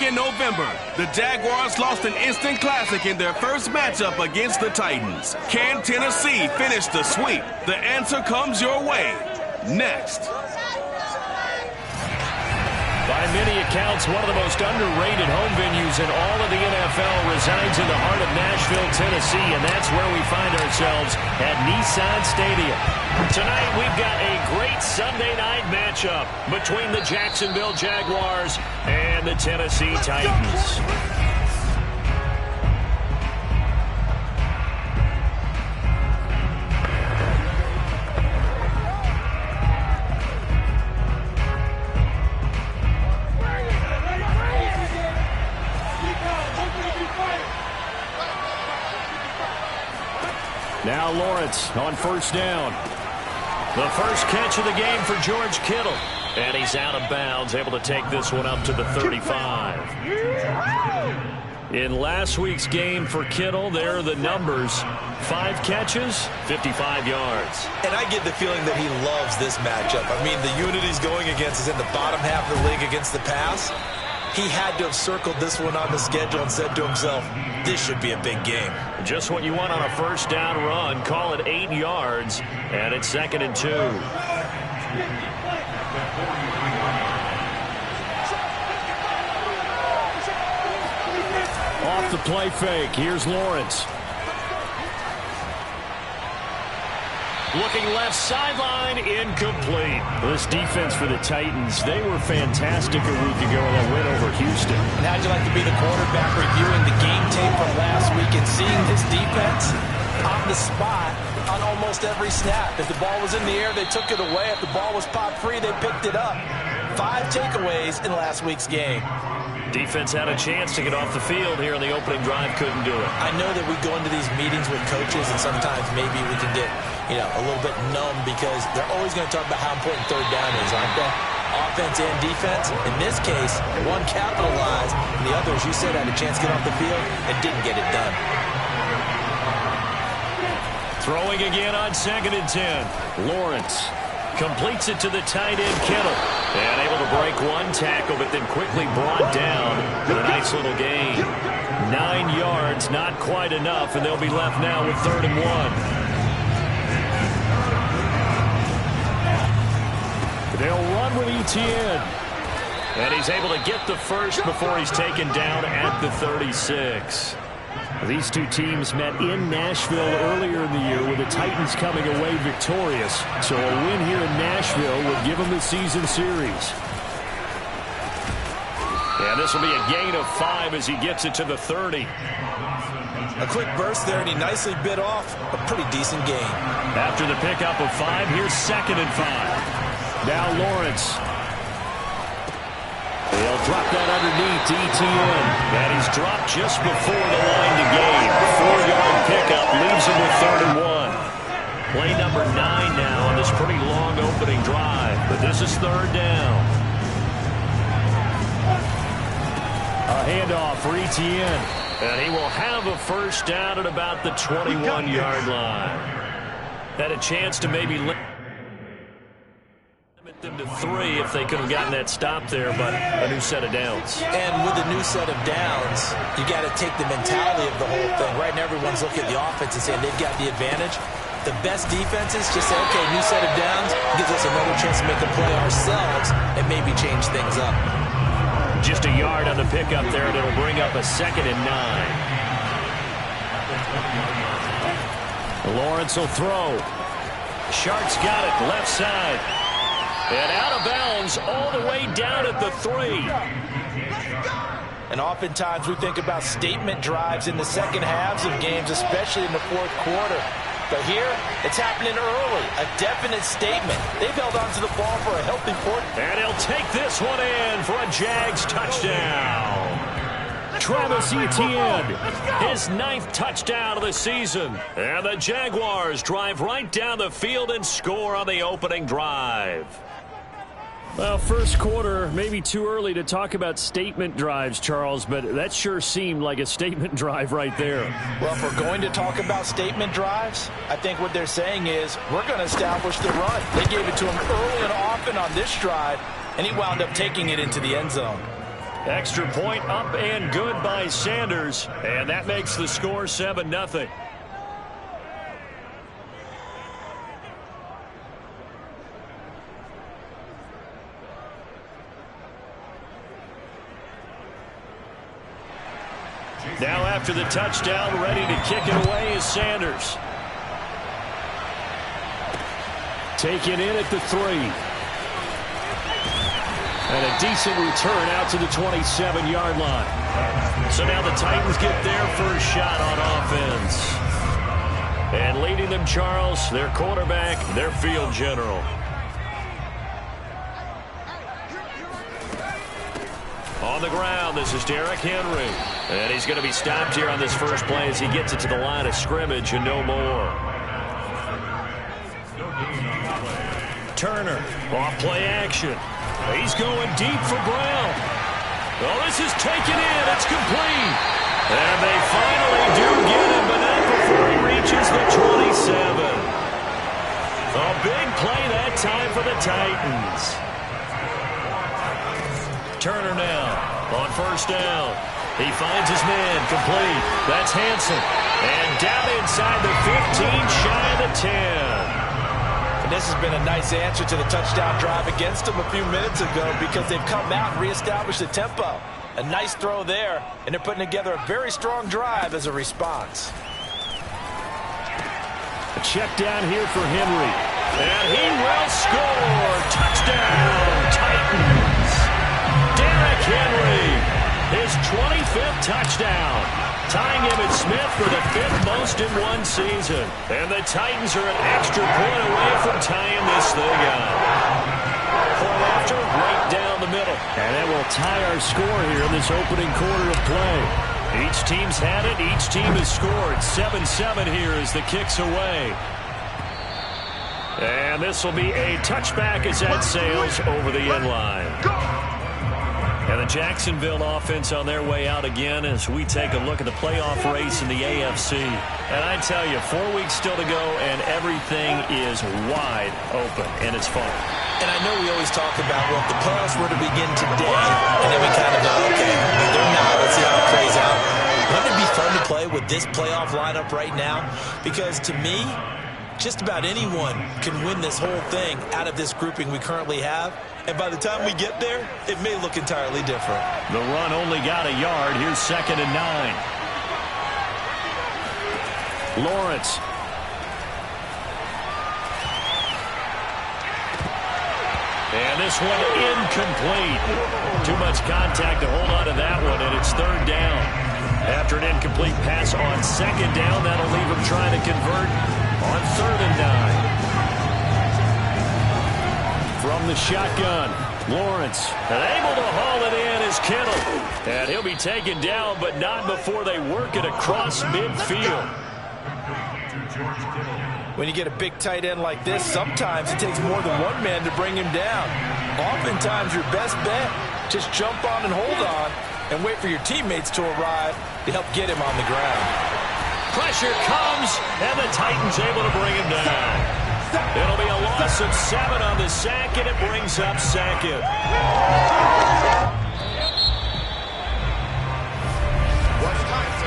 Back in November, the Jaguars lost an instant classic in their first matchup against the Titans. Can Tennessee finish the sweep? The answer comes your way next. By many accounts, one of the most underrated home venues in all of the NFL resides in the heart of Nashville, Tennessee, and that's where we find ourselves at Nissan Stadium. Tonight, we've got a great Sunday night matchup between the Jacksonville Jaguars and the Tennessee Titans. Now Lawrence on first down. The first catch of the game for George Kittle. And he's out of bounds, able to take this one up to the 35. In last week's game for Kittle, there are the numbers. 5 catches, 55 yards. And I get the feeling that he loves this matchup. I mean, the unit he's going against is in the bottom half of the league against the pass. He had to have circled this one on the schedule and said to himself, this should be a big game. Just what you want on a first down run. Call it 8 yards, and it's 2nd and 2. Off the play fake. Here's Lawrence. Looking left sideline, incomplete. This defense for the Titans, they were fantastic a week ago in that win over Houston. And how'd you like to be the quarterback reviewing the game tape from last week and seeing this defense on the spot on almost every snap? If the ball was in the air, they took it away. If the ball was popped free, they picked it up. 5 takeaways in last week's game. Defense had a chance to get off the field here in the opening drive, couldn't do it. I know that we go into these meetings with coaches and sometimes maybe we can get, a little bit numb because they're always going to talk about how important third down is, aren't they? Offense and defense. In this case, one capitalized and the other, as you said, had a chance to get off the field and didn't get it done. Throwing again on 2nd and 10. Lawrence completes it to the tight end Kittle. And able to break one tackle, but then quickly brought down with a nice little gain. 9 yards, not quite enough, and they'll be left now with 3rd and 1. They'll run with Etienne. And he's able to get the first before he's taken down at the 36. These two teams met in Nashville earlier in the year with the Titans coming away victorious. So a win here in Nashville would give them the season series. And this will be a gain of 5 as he gets it to the 30. A quick burst there, and he nicely bit off a pretty decent gain. After the pickup of 5, here's 2nd and 5. Now Lawrence. They'll drop that underneath to Etienne. And he's dropped just before the line to gain. 4-yard pickup leaves him with 3rd and 1. Play number 9 now on this pretty long opening drive. But this is 3rd down. A handoff for Etienne. And he will have a first down at about the 21-yard line. Had a chance to maybe limit them to 3 if they could have gotten that stop there, but a new set of downs. And with a new set of downs, you got to take the mentality of the whole thing. Right now, everyone's looking at the offense and saying they've got the advantage. The best defenses just say, okay, new set of downs gives us another chance to make a play ourselves and maybe change things up. Just a yard on the pickup there, and it'll bring up a 2nd and 9. Lawrence will throw. Sharks got it, left side. And out of bounds all the way down at the 3. And oftentimes we think about statement drives in the second halves of games, especially in the 4th quarter. But here, it's happening early. A definite statement. They've held on to the ball for a healthy quarter. And he'll take this one in for a Jags touchdown. Travis Etienne, his 9th touchdown of the season. And the Jaguars drive right down the field and score on the opening drive. Well, first quarter, maybe too early to talk about statement drives, Charles, but that sure seemed like a statement drive right there. Well, if we're going to talk about statement drives, I think what they're saying is we're going to establish the run. They gave it to him early and often on this drive, and he wound up taking it into the end zone. Extra point up and good by Sanders. And that makes the score 7-0. Now after the touchdown, ready to kick it away is Sanders. Taken in at the 3. And a decent return out to the 27-yard line. So now the Titans get their first shot on offense. And leading them, Charles, their quarterback, their field general. On the ground, this is Derrick Henry. And he's going to be stopped here on this first play as he gets it to the line of scrimmage and no more. Turner, off play action. He's going deep for Brown. Oh, this is taken in. It's complete. And they finally do get him, but not before he reaches the 27. A big play that time for the Titans. Turner now on first down. He finds his man complete. That's Hanson. And down inside the 15, shy of the 10. This has been a nice answer to the touchdown drive against them a few minutes ago because they've come out and reestablished the tempo. A nice throw there, and they're putting together a very strong drive as a response. A check down here for Henry. And he will score. Touchdown, Titans. Derrick Henry, his 25th touchdown. Tying Emmitt Smith for the 5th most in one season. And the Titans are an extra point away from tying this thing up. Point after, right down the middle. And it will tie our score here in this opening quarter of play. Each team's had it. Each team has scored. 7-7 here as the kick's away. And this will be a touchback as that sails over the end line. And the Jacksonville offense on their way out again as we take a look at the playoff race in the AFC. And I tell you, 4 weeks still to go, and everything is wide open, and it's fun. And I know we always talk about, well, if the playoffs were to begin today, and then we kind of go, okay, they're not. Let's see how it plays out. Wouldn't it be fun to play with this playoff lineup right now? Because to me, just about anyone can win this whole thing out of this grouping we currently have. And by the time we get there, it may look entirely different. The run only got a yard. Here's 2nd and 9. Lawrence. And this one incomplete. Too much contact to hold on to that one, and it's 3rd down. After an incomplete pass on 2nd down, that'll leave him trying to convert on 3rd and 9. From the shotgun, Lawrence, and able to haul it in is Kittle. And he'll be taken down, but not before they work it across midfield. When you get a big tight end like this, sometimes it takes more than one man to bring him down. Oftentimes, your best bet, just jump on and hold on and wait for your teammates to arrive to help get him on the ground. Pressure comes, and the Titans able to bring him down. It'll be a loss of 7 on the sack, and it brings up 2nd.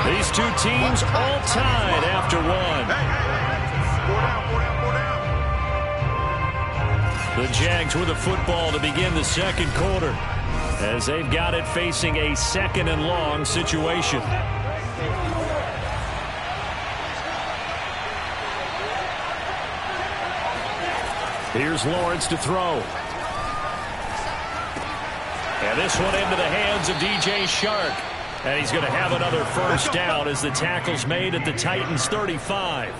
These two teams all tied after 1. The Jags with the football to begin the 2nd quarter as they've got it facing a 2nd and long situation. Here's Lawrence to throw. And this one into the hands of DJ Shark. And he's going to have another first down as the tackle's made at the Titans' 35.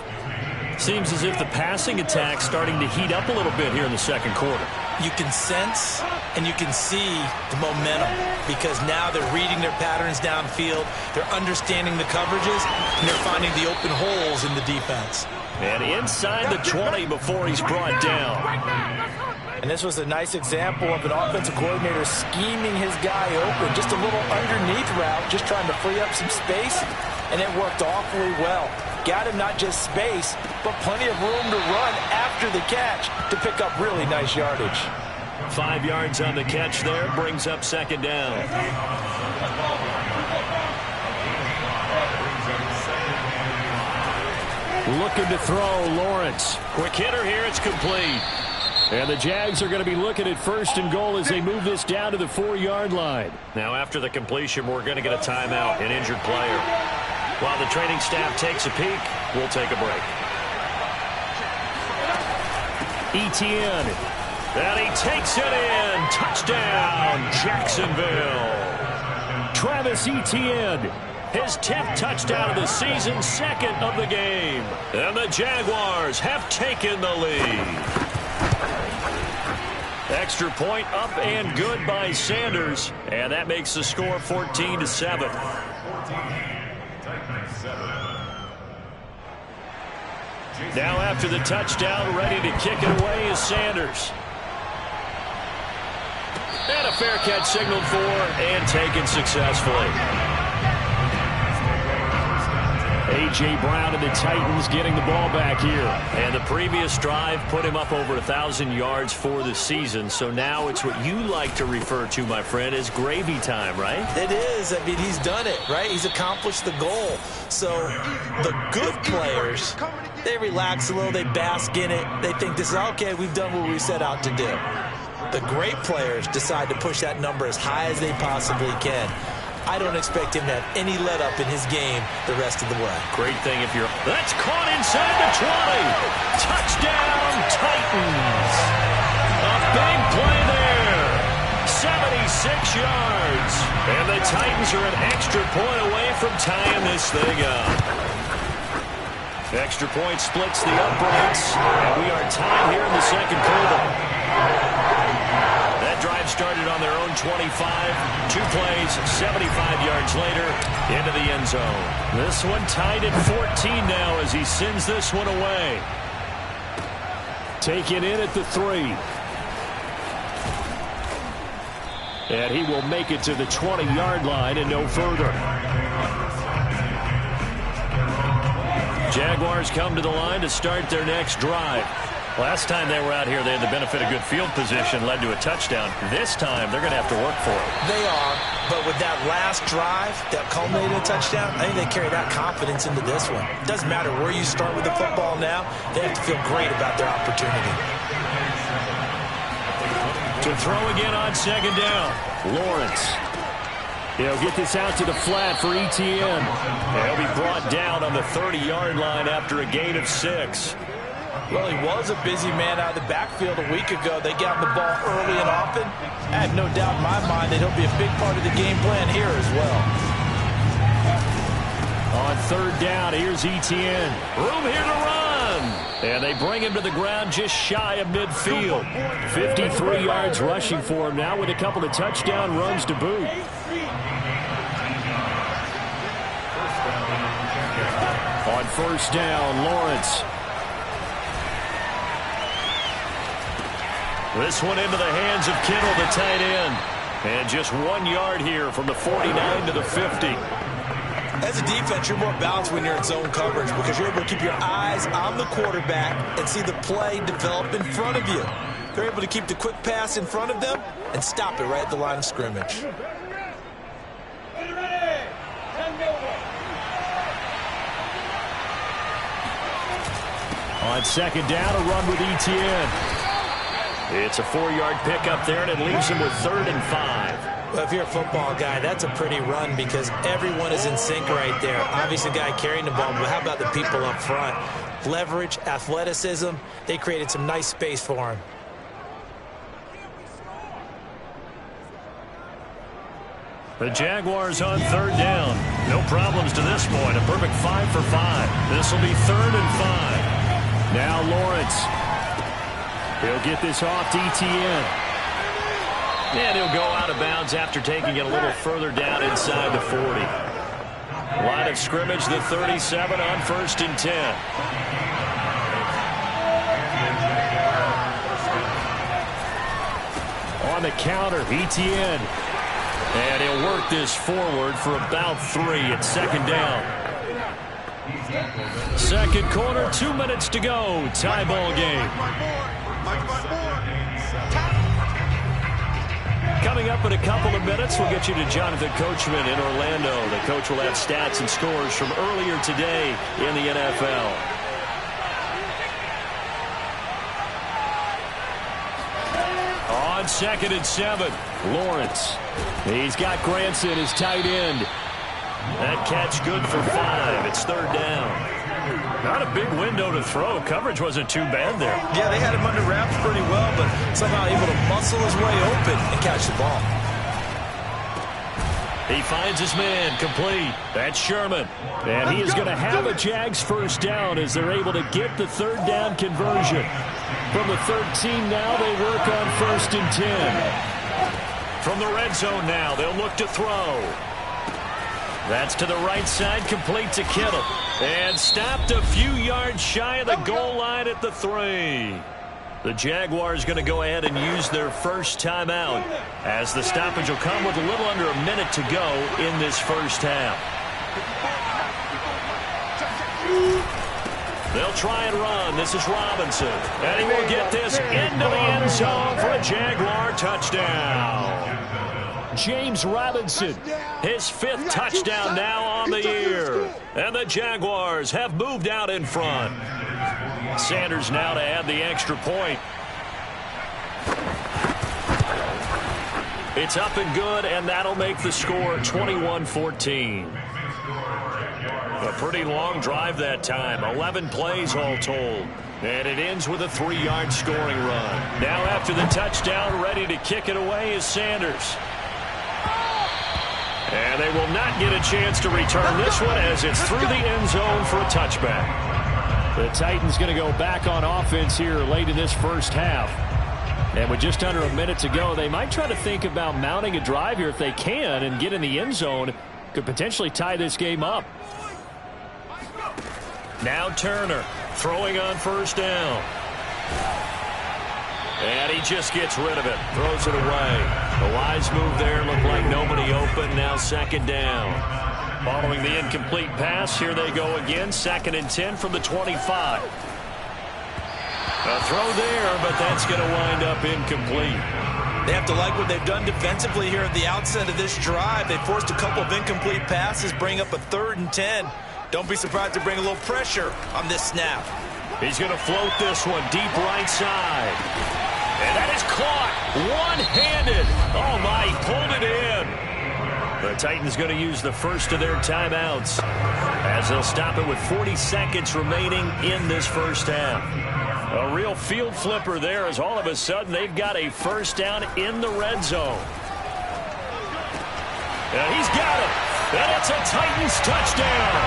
Seems as if the passing attack's starting to heat up a little bit here in the 2nd quarter. You can sense and you can see the momentum because now they're reading their patterns downfield, they're understanding the coverages, and they're finding the open holes in the defense. And inside the 20 before he's brought down. And this was a nice example of an offensive coordinator scheming his guy open. Just a little underneath route, just trying to free up some space, and it worked awfully well. Got him not just space, but plenty of room to run after the catch to pick up really nice yardage. 5 yards on the catch there. Brings up second down. Looking to throw, Lawrence. Quick hitter here. It's complete. And the Jags are going to be looking at 1st and goal as they move this down to the 4-yard line. Now, after the completion, we're going to get a timeout, an injured player. While the training staff takes a peek, we'll take a break. Etienne. And he takes it in. Touchdown, Jacksonville. Travis Etienne. His 10th touchdown of the season, 2nd of the game. And the Jaguars have taken the lead. Extra point up and good by Sanders. And that makes the score 14-7. Now after the touchdown, ready to kick it away is Sanders. And a fair catch signaled for and taken successfully. A.J. Brown and the Titans getting the ball back here. And the previous drive put him up over 1,000 yards for the season. So now it's what you like to refer to, my friend, as gravy time, right? It is. I mean, he's done it, right? He's accomplished the goal. So the good players, they relax a little. They bask in it. They think this is, okay, we've done what we set out to do. The great players decide to push that number as high as they possibly can. I don't expect him to have any let-up in his game the rest of the way. Great thing if you're... That's caught inside the 20. Touchdown, Titans. A big play there. 76 yards. And the Titans are an extra point away from tying this thing up. Extra point splits the uprights. And we are tied here in the second quarter. That drive started on their own 25. 2 plays, 75 yards later, into the end zone. This one tied at 14 now as he sends this one away. Taken in at the 3. And he will make it to the 20-yard line and no further. Jaguars come to the line to start their next drive. Last time they were out here, they had the benefit of good field position, led to a touchdown. This time, they're going to have to work for it. They are, but with that last drive that culminated in a touchdown, I think they carry that confidence into this one. It doesn't matter where you start with the football now. They have to feel great about their opportunity. To throw again on second down, Lawrence. He'll get this out to the flat for Etienne. He'll be brought down on the 30-yard line after a gain of 6. Well, he was a busy man out of the backfield a week ago. They got him the ball early and often. I have no doubt in my mind that he'll be a big part of the game plan here as well. On third down, here's Etienne. Room here to run. And they bring him to the ground just shy of midfield. 53 yards rushing for him now with a couple of touchdown runs to boot. On first down, Lawrence. This one into the hands of Kittle, the tight end. And just 1 yard here from the 49 to the 50. As a defense, you're more balanced when you're in zone coverage because you're able to keep your eyes on the quarterback and see the play develop in front of you. They're able to keep the quick pass in front of them and stop it right at the line of scrimmage. On second down, a run with Etienne. It's a 4-yard pickup there, and it leaves him with 3rd and 5. Well, if you're a football guy, that's a pretty run because everyone is in sync right there. Obviously, the guy carrying the ball, but how about the people up front? Leverage, athleticism, they created some nice space for him. The Jaguars on third down. No problems to this point. A perfect 5 for 5. This will be 3rd and 5. Now Lawrence. He'll get this off to Etienne. And he'll go out of bounds after taking it a little further down inside the 40. Line of scrimmage, the 37 on 1st and 10. On the counter, Etienne. And he'll work this forward for about 3 at second down. Second quarter, 2 minutes to go. Tie ball game. Coming up in a couple of minutes, we'll get you to Jonathan Coachman in Orlando. The coach will have stats and scores from earlier today in the NFL. On 2nd and 7, Lawrence. He's got Granson, his tight end. That catch good for 5. It's 3rd down. Not a big window to throw. Coverage wasn't too bad there. Yeah, they had him under wraps pretty well, but somehow able to muscle his way open and catch the ball. He finds his man, complete. That's Sherman. And he is going to have a Jags first down as they're able to get the 3rd down conversion. From the 13 now, they work on 1st and 10. From the red zone now, they'll look to throw. That's to the right side, complete to Kittle. And stopped a few yards shy of the goal line at the 3. The Jaguars going to go ahead and use their first timeout as the stoppage will come with a little under a minute to go in this first half. They'll try and run. This is Robinson. And he will get this into the end zone for a Jaguar touchdown. James Robinson, his 5th touchdown now on the year. And the Jaguars have moved out in front. Sanders now to add the extra point. It's up and good, and that'll make the score 21-14. A pretty long drive that time, 11 plays all told. And it ends with a 3-yard scoring run. Now after the touchdown, ready to kick it away is Sanders. And they will not get a chance to return this one as it's through the end zone for a touchback. The Titans going to go back on offense here late in this first half. And with just under a minute to go, they might try to think about mounting a drive here if they can and get in the end zone. Could potentially tie this game up. Now Turner throwing on 1st down. And he just gets rid of it. Throws it away. A wise move there. Looked like nobody open. Now 2nd down. Following the incomplete pass, here they go again. 2nd and 10 from the 25. A throw there, but that's going to wind up incomplete. They have to like what they've done defensively here at the outset of this drive. They forced a couple of incomplete passes, bring up a 3rd and 10. Don't be surprised to bring a little pressure on this snap. He's going to float this one deep right side. And that is caught one-handed. Oh, my, he pulled it in. The Titans going to use the first of their timeouts as they'll stop it with 40 seconds remaining in this first half. A real field flipper there as all of a sudden they've got a first down in the red zone. And he's got it. And it's a Titans touchdown.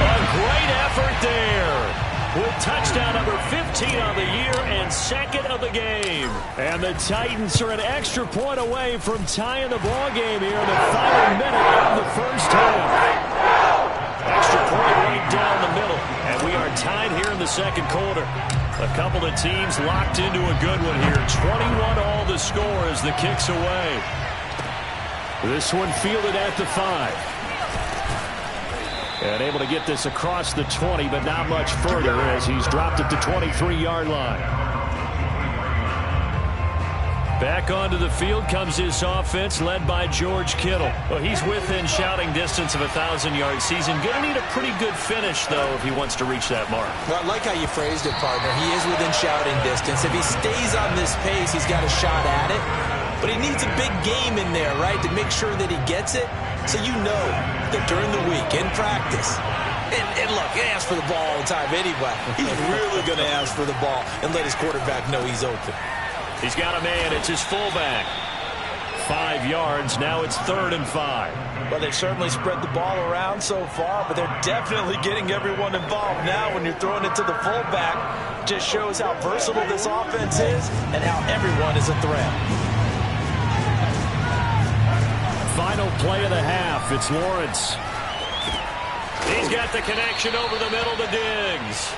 A great effort there. With touchdown number 15 on the year and 2nd of the game. And the Titans are an extra point away from tying the ball game here in the final minute of the first half. Extra point right down the middle. And we are tied here in the 2nd quarter. A couple of teams locked into a good one here. 21 all the score as the kick's away. This one fielded at the 5. And able to get this across the 20, but not much further as he's dropped at the 23-yard line. Back onto the field comes this offense led by George Kittle. Well, he's within shouting distance of a 1,000-yard season. Going to need a pretty good finish, though, if he wants to reach that mark. Well, I like how you phrased it, partner. He is within shouting distance. If he stays on this pace, he's got a shot at it. But he needs a big game in there, right, to make sure that he gets it. So you know that during the week, in practice, and look, he asks for the ball all the time anyway. He's really going to ask for the ball and let his quarterback know he's open. He's got a man. It's his fullback. 5 yards. Now it's 3rd and 5. Well, they've certainly spread the ball around so far, but they're definitely getting everyone involved now when you're throwing it to the fullback. Just shows how versatile this offense is and how everyone is a threat. Final play of the half. It's Lawrence. He's got the connection over the middle to Diggs.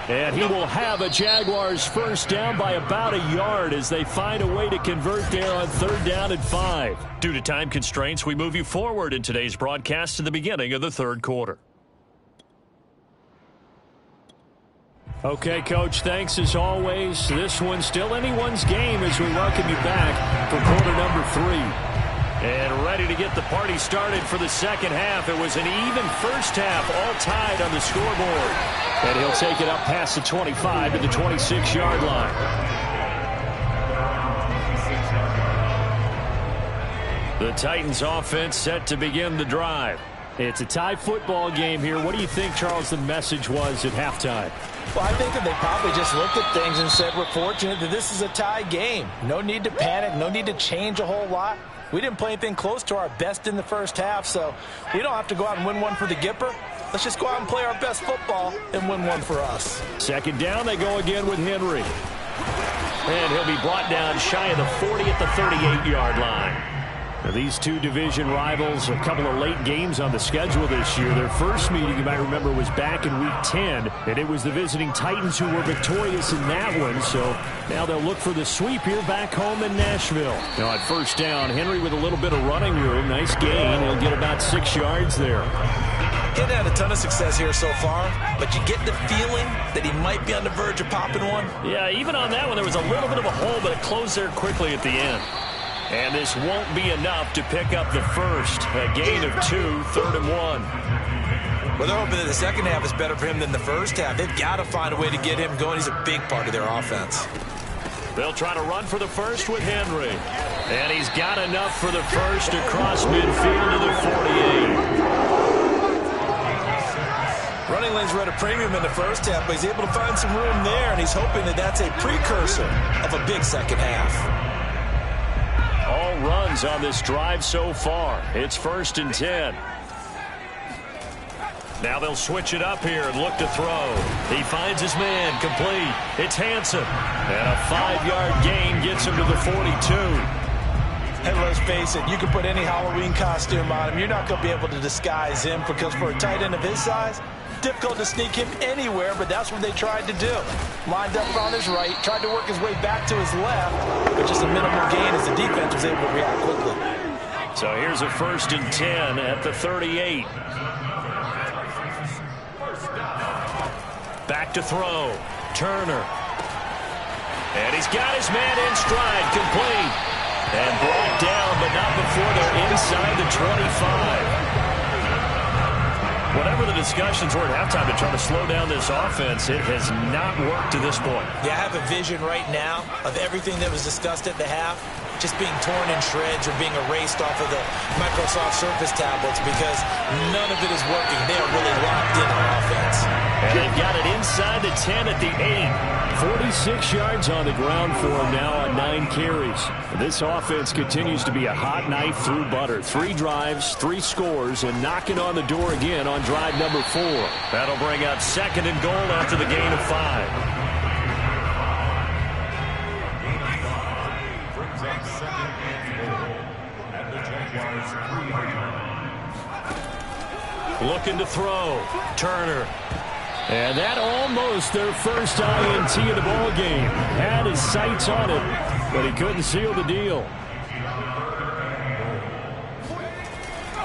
And he will have a Jaguars first down by about a yard as they find a way to convert there on 3rd down and 5. Due to time constraints, we move you forward in today's broadcast to the beginning of the 3rd quarter. Okay, Coach, thanks as always. This one's still anyone's game as we welcome you back for quarter number 3. And ready to get the party started for the second half. It was an even first half, all tied on the scoreboard. And he'll take it up past the 25 to the 26-yard line. The Titans offense set to begin the drive. It's a tie football game here. What do you think, Charles, the message was at halftime? Well, I think that they probably just looked at things and said, we're fortunate that this is a tie game. No need to panic, no need to change a whole lot. We didn't play anything close to our best in the first half, so we don't have to go out and win one for the Gipper. Let's just go out and play our best football and win one for us. Second down, they go again with Henry. And he'll be brought down shy of the 40 at the 38-yard line. Now, these two division rivals, a couple of late games on the schedule this year. Their first meeting, you might remember, was back in Week 10, and it was the visiting Titans who were victorious in that one. So now they'll look for the sweep here back home in Nashville. Now, at first down, Henry with a little bit of running room. Nice gain. He'll get about 6 yards there. He hadn't had a ton of success here so far, but you get the feeling that he might be on the verge of popping one. Yeah, even on that one, there was a little bit of a hole, but it closed there quickly at the end. And this won't be enough to pick up the first. A gain of 2, 3rd and 1. Well, they're hoping that the second half is better for him than the first half. They've got to find a way to get him going. He's a big part of their offense. They'll try to run for the first with Henry. And he's got enough for the first across midfield to the 48. Running lanes were at a premium in the first half, but he's able to find some room there, and he's hoping that that's a precursor of a big second half. All runs on this drive so far. It's 1st and 10. Now they'll switch it up here and look to throw. He finds his man, complete. It's Hanson. And a 5-yard gain gets him to the 42. And let's face it, you can put any Halloween costume on him. You're not going to be able to disguise him because for a tight end of his size, difficult to sneak him anywhere, but that's what they tried to do. Lined up on his right, tried to work his way back to his left, but just a minimal gain as the defense was able to react quickly. So here's a 1st and 10 at the 38. Back to throw. Turner. And he's got his man in stride, complete. And brought down, but not before they're inside the 25. Whatever the discussions were at halftime to try to slow down this offense, it has not worked to this point. Yeah, I have a vision right now of everything that was discussed at the half just being torn in shreds or being erased off of the Microsoft Surface tablets because none of it is working. They are really locked in on offense. And they've got it inside the 10 at the 8. 46 yards on the ground for him now on 9 carries. This offense continues to be a hot knife through butter. 3 drives, 3 scores, and knocking on the door again on drive number 4. That'll bring up 2nd and goal after the gain of 5. Looking to throw. Turner. And that almost their first INT of the ball game. Had his sights on it, but he couldn't seal the deal.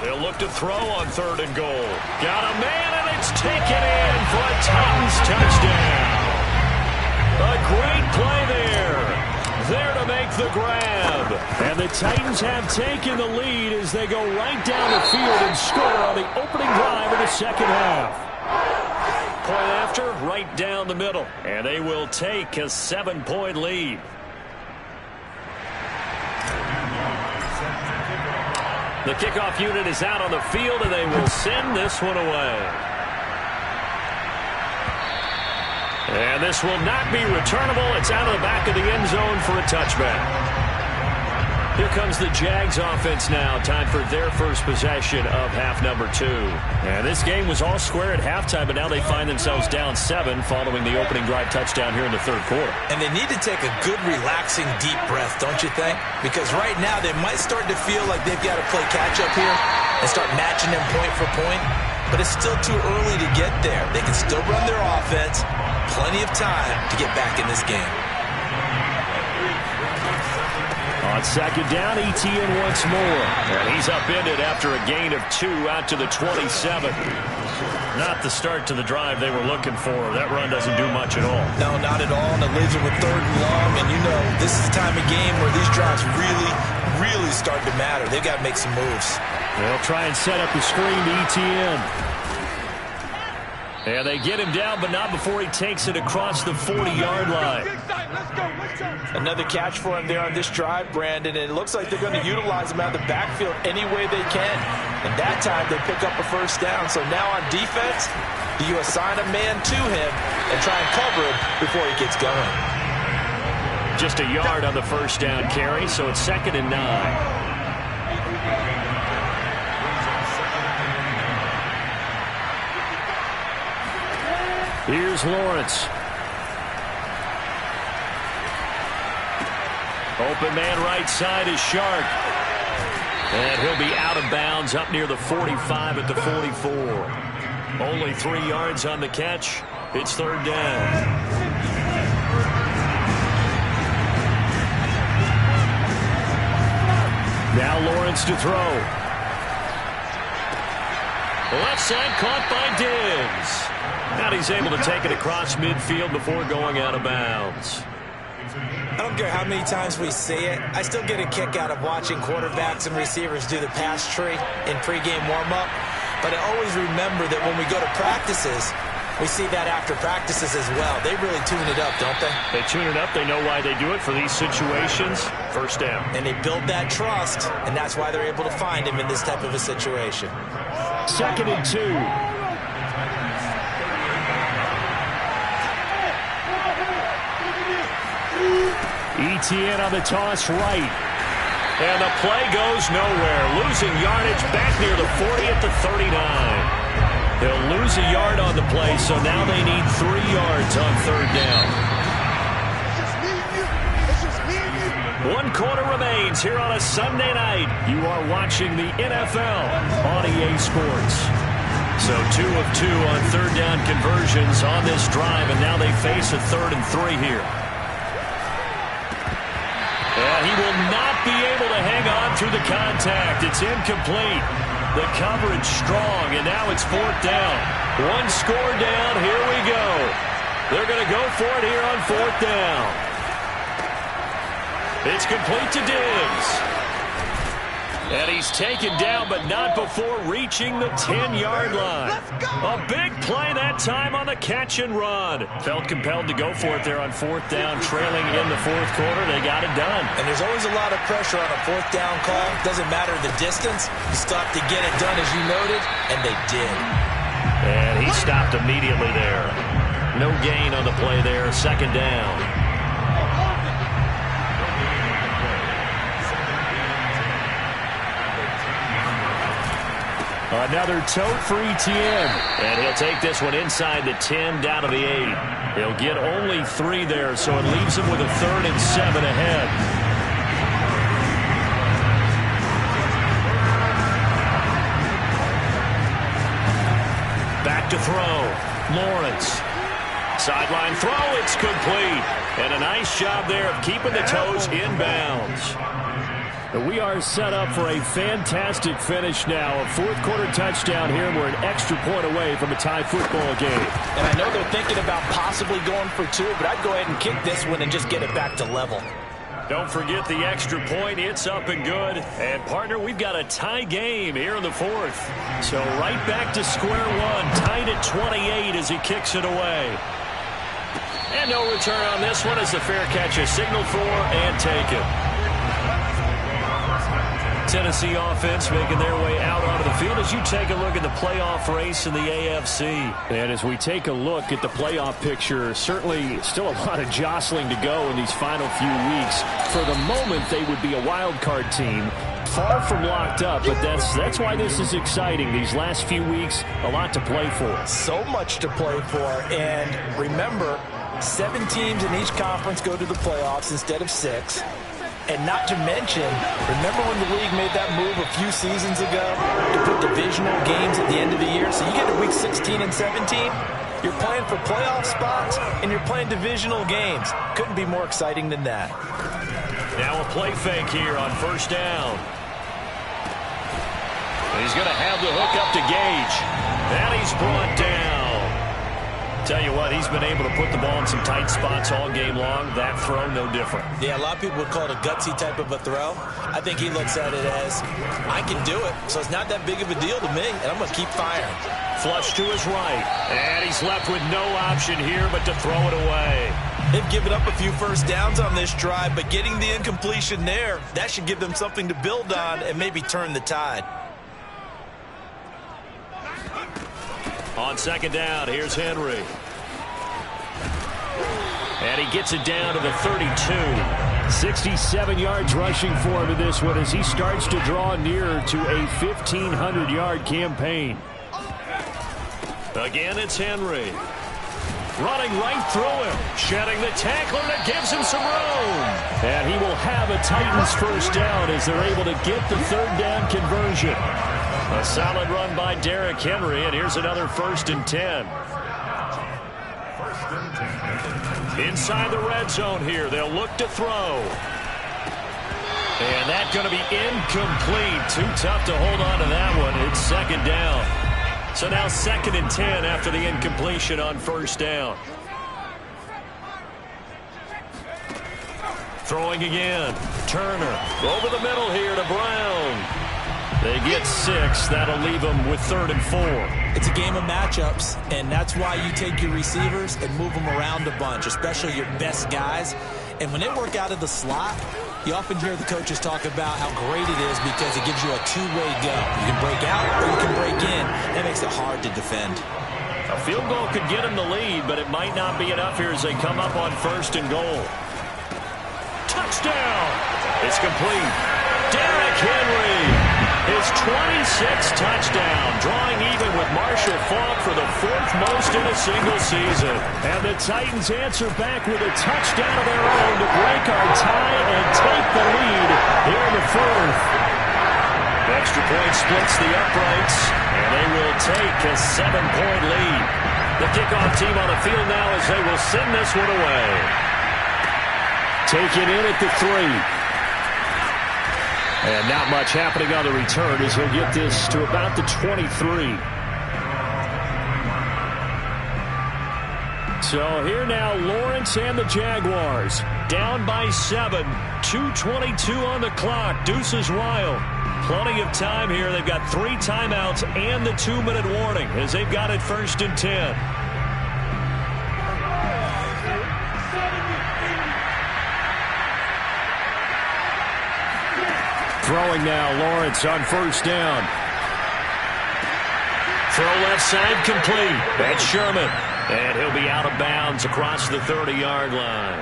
They'll look to throw on 3rd and goal. Got a man, and it's taken in for a Titans touchdown. A great play there. There to make the grab. And the Titans have taken the lead as they go right down the field and score on the opening drive of the second half. Point after, right down the middle. And they will take a 7-point lead. The kickoff unit is out on the field, and they will send this one away. And this will not be returnable. It's out of the back of the end zone for a touchback. Here comes the Jags offense now. Time for their first possession of half number 2. And this game was all square at halftime, but now they find themselves down 7 following the opening drive touchdown here in the 3rd quarter. And they need to take a good, relaxing, deep breath, don't you think? Because right now they might start to feel like they've got to play catch-up here and start matching them point for point. But it's still too early to get there. They can still run their offense. Plenty of time to get back in this game. On second down, Etienne once more. And he's upended after a gain of 2 out to the 27. Not the start to the drive they were looking for. That run doesn't do much at all. No, not at all. And it leaves them with 3rd and long. And you know, this is the time of game where these drives really start to matter. They've got to make some moves. They'll try and set up the screen to Etienne. And they get him down, but not before he takes it across the 40-yard line. Another catch for him there on this drive, Brandon, and it looks like they're going to utilize him out of the backfield any way they can. And that time they pick up a 1st down. So now on defense, you assign a man to him and try and cover him before he gets going. Just a yard on the 1st down carry, so it's 2nd and 9. Here's Lawrence. Open man right side is Shark. And he'll be out of bounds up near the 45 at the 44. Only 3 yards on the catch. It's 3rd down. Now Lawrence to throw. Left side caught by Diggs. Now he's able to take it across midfield before going out of bounds. I don't care how many times we see it. I still get a kick out of watching quarterbacks and receivers do the pass tree in pregame warm-up. But I always remember that when we go to practices, we see that after practices as well. They really tune it up, don't they? They tune it up. They know why they do it for these situations. 1st down. And they build that trust, and that's why they're able to find him in this type of a situation. 2nd and 2. Etienne on the toss right. And the play goes nowhere. Losing yardage back near the 40 at the 39. They'll lose a yard on the play, so now they need 3 yards on 3rd down. 1 quarter remains here on a Sunday night. You are watching the NFL on EA Sports. So 2 of 2 on 3rd down conversions on this drive, and now they face a 3rd and 3 here. And he will not be able to hang on through the contact. It's incomplete. The coverage strong, and now it's 4th down. 1 score down. Here we go. They're going to go for it here on 4th down. It's complete to Diggs. And he's taken down, but not before reaching the 10-yard line. A big play that time on the catch and run. Felt compelled to go for it there on 4th down, trailing in the 4th quarter. They got it done. And there's always a lot of pressure on a 4th down call. Doesn't matter the distance. You still have to get it done, as you noted, and they did. And he stopped immediately there. No gain on the play there. 2nd down. Another tote for Etienne. And he'll take this one inside the 10 down to the 8. He'll get only 3 there, so it leaves him with a 3rd and 7 ahead. Back to throw. Lawrence. Sideline throw. It's complete. And a nice job there of keeping the toes inbounds. We are set up for a fantastic finish now. A 4th quarter touchdown here, and we're an extra point away from a tie football game. And I know they're thinking about possibly going for 2, but I'd go ahead and kick this one and just get it back to level. Don't forget the extra point. It's up and good. And, partner, we've got a tie game here in the 4th. So right back to square one, tied at 28 as he kicks it away. And no return on this one as the fair catch is signaled for and taken. Tennessee offense making their way out onto the field as you take a look at the playoff race in the AFC. And as we take a look at the playoff picture, certainly still a lot of jostling to go in these final few weeks. For the moment, they would be a wild card team. Far from locked up, but that's why this is exciting. These last few weeks, a lot to play for. So much to play for. And remember, 7 teams in each conference go to the playoffs instead of 6. And not to mention, remember when the league made that move a few seasons ago to put divisional games at the end of the year? So you get to week 16 and 17, you're playing for playoff spots, and you're playing divisional games. Couldn't be more exciting than that. Now a play fake here on first down. He's going to have the hook up to Gage. And he's brought down. Tell you what, he's been able to put the ball in some tight spots all game long. That throw, no different. Yeah, a lot of people would call it a gutsy type of a throw. I think he looks at it as, I can do it, so it's not that big of a deal to me, and I'm going to keep firing. Flush to his right. And he's left with no option here but to throw it away. They've given up a few first downs on this drive, but getting the incompletion there, that should give them something to build on and maybe turn the tide. On second down, here's Henry. And he gets it down to the 32. 67 yards rushing for him in this one as he starts to draw nearer to a 1,500-yard campaign. Again, it's Henry. Running right through him. Shedding the tackler that gives him some room. And he will have a Titans first down as they're able to get the third down conversion. A solid run by Derrick Henry, and here's another 1st and 10. Inside the red zone here, they'll look to throw. And that's going to be incomplete. Too tough to hold on to that one. It's second down. So now 2nd and 10 after the incompletion on first down. Throwing again. Turner over the middle here to Brown. They get 6. That'll leave them with 3rd and 4. It's a game of matchups, and that's why you take your receivers and move them around a bunch, especially your best guys. And when they work out of the slot, you often hear the coaches talk about how great it is because it gives you a two-way go. You can break out or you can break in. That makes it hard to defend. A field goal could get them the lead, but it might not be enough here as they come up on 1st and goal. Touchdown! It's complete. Derrick Henry! His 26th touchdown, drawing even with Marshall Faulk for the 4th most in a single season. And the Titans answer back with a touchdown of their own to break our tie and take the lead here in the 4th. Extra point splits the uprights, and they will take a 7-point lead. The kickoff team on the field now as they will send this one away. Taken in at the 3. And not much happening on the return as he'll get this to about the 23. So here now, Lawrence and the Jaguars. Down by 7. 2:22 on the clock. Deuces wild. Plenty of time here. They've got 3 timeouts and the 2-minute warning as they've got it 1st and 10. Throwing now, Lawrence on first down. Throw left side complete. That's Sherman. And he'll be out of bounds across the 30-yard line.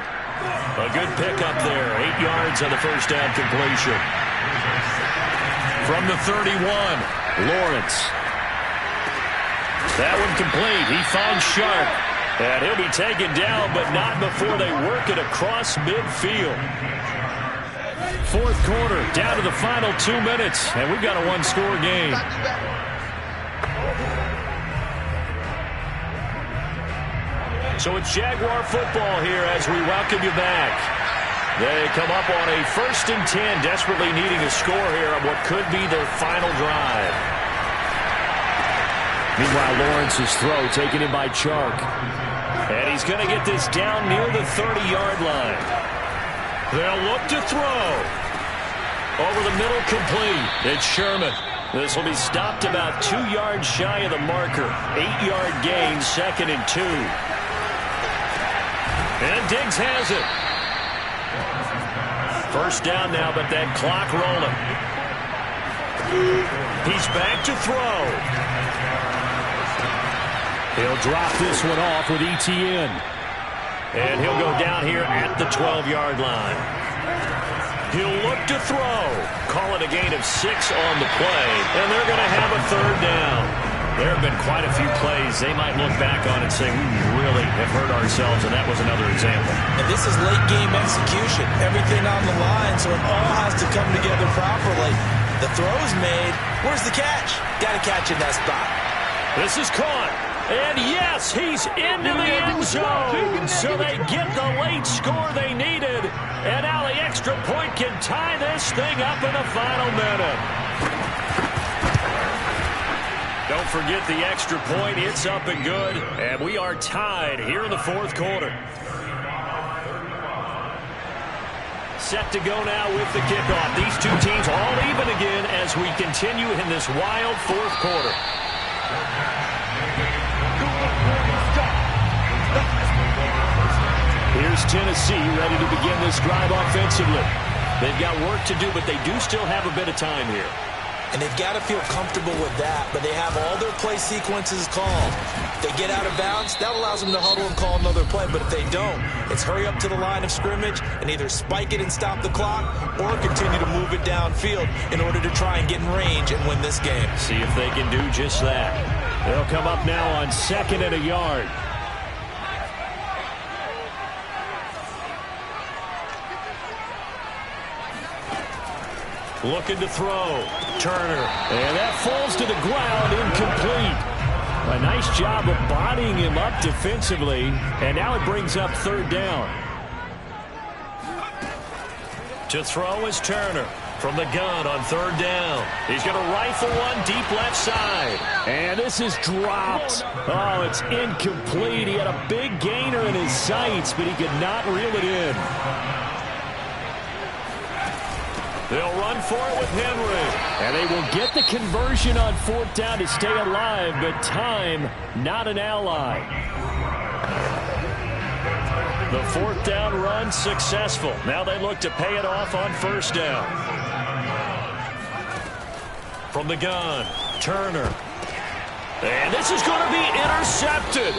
A good pickup there. 8 yards on the first down completion. From the 31, Lawrence. That one complete. He finds Sharp. And he'll be taken down, but not before they work it across midfield. 4th quarter, down to the final 2 minutes, and we've got a 1-score game. So it's Jaguar football here as we welcome you back. They come up on a 1st and 10, desperately needing a score here on what could be their final drive. Meanwhile, Lawrence's throw taken in by Chark. And he's going to get this down near the 30-yard line. They'll look to throw. Over the middle, complete. It's Sherman. This will be stopped about 2 yards shy of the marker. 8-yard gain, 2nd and 2. And Diggs has it. First down now, but that clock rolling. He's back to throw. He'll drop this one off with ETN. And he'll go down here at the 12-yard line. He'll look to throw. Call it a gain of 6 on the play. And they're going to have a 3rd down. There have been quite a few plays they might look back on and say, we really have hurt ourselves, and that was another example. And this is late-game execution. Everything on the line, so it all has to come together properly. The throw's made. Where's the catch? Got to catch in that spot. This is caught. And yes, he's into the end zone. So they get the late score they needed. And now the extra point can tie this thing up in the final minute. Don't forget the extra point. It's up and good. And we are tied here in the fourth quarter. Set to go now with the kickoff. These two teams all even again as we continue in this wild fourth quarter. Here's Tennessee ready to begin this drive offensively. They've got work to do, but they do still have a bit of time here. And they've got to feel comfortable with that, but they have all their play sequences called. If they get out of bounds, that allows them to huddle and call another play. But if they don't, it's hurry up to the line of scrimmage and either spike it and stop the clock or continue to move it downfield in order to try and get in range and win this game. See if they can do just that. They'll come up now on 2nd and a yard. Looking to throw. Turner. And that falls to the ground, incomplete. A nice job of bodying him up defensively. And now it brings up 3rd down. To throw is Turner. From the gun on 3rd down. He's going to rifle one deep left side. And this is dropped. Oh, it's incomplete. He had a big gainer in his sights, but he could not reel it in. They'll run for it with Henry. And they will get the conversion on 4th down to stay alive, but time, not an ally. The 4th down run successful. Now they look to pay it off on 1st down. From the gun, Turner. And this is going to be intercepted.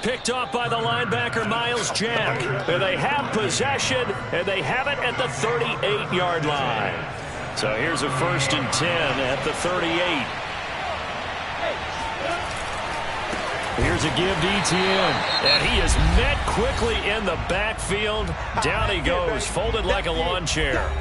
Picked off by the linebacker, Myles Jack. And they have possession, and they have it at the 38-yard line. So here's a 1st and 10 at the 38. Here's a give to Etienne. And he is met quickly in the backfield. Down he goes, folded like a lawn chair.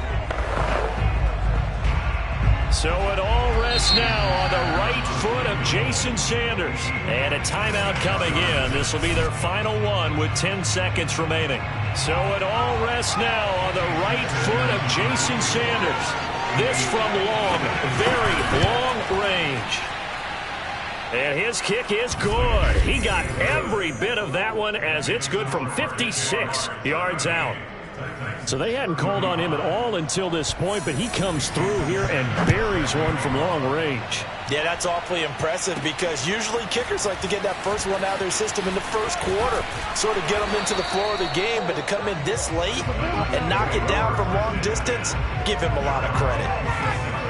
So it all rests now on the right foot of Jason Sanders. And a timeout coming in. This will be their final one with 10 seconds remaining. So it all rests now on the right foot of Jason Sanders. This from long, very long range. And his kick is good. He got every bit of that one as it's good from 56 yards out. So they hadn't called on him at all until this point, but he comes through here and buries one from long range. Yeah, that's awfully impressive because usually kickers like to get that first one out of their system in the first quarter, sort of get them into the flow of the game, but to come in this late and knock it down from long distance, give him a lot of credit.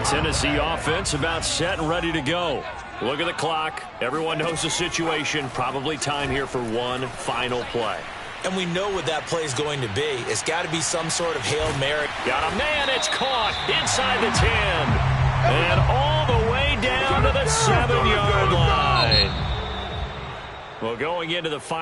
Tennessee offense about set and ready to go. Look at the clock. Everyone knows the situation. Probably time here for one final play. And we know what that play is going to be. It's got to be some sort of Hail Mary. Got a man. It's caught inside the 10. And all the way down to the 7-yard line. Well, going into the final.